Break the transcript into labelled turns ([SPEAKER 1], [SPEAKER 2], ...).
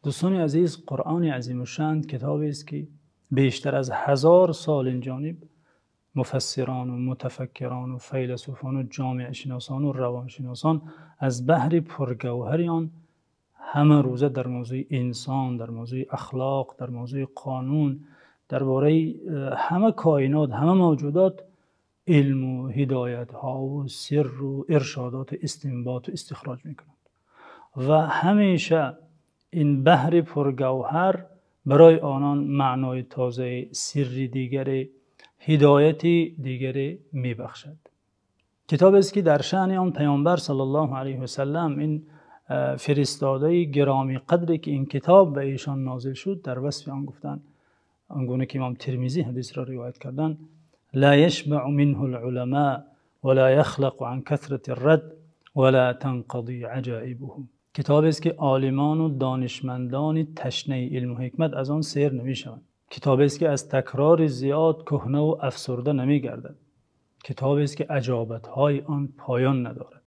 [SPEAKER 1] دوستان عزیز، قرآن عظیم الشأن کتابی است که بیشتر از 1000 سال این جانب مفسران و متفکران و فیلسوفان و جامعه شناسان و روانشناسان از بحر پرگوهر آن همه روزه در موضوع انسان، در موضوع اخلاق، در موضوع قانون، درباره همه کائنات، همه موجودات علم و هدایت ها و سر و ارشادات استنباط و استخراج میکنند و همیشه این بحر پرگوهر برای آنان معنای تازه، سری دیگری، هدایت دیگری میبخشد. کتاب است که در شأن آن پیامبر صلی الله علیه و سلم، این فرستاده گرامی قدری که این کتاب به ایشان نازل شد، در وصف آن گفتند، آنگونه که امام ترمذی حدیث را روایت کردند: لا یشبع منه العلماء ولا یخلق عن کثرة الرد ولا تنقضی عجائبه. کتاب است که عالمان و دانشمندان تشنه علم و حکمت از آن سیر نمیشوند. کتاب است که از تکرار زیاد کهنه و افسرده نمیگردد. کتاب است که عجابت های آن پایان ندارد.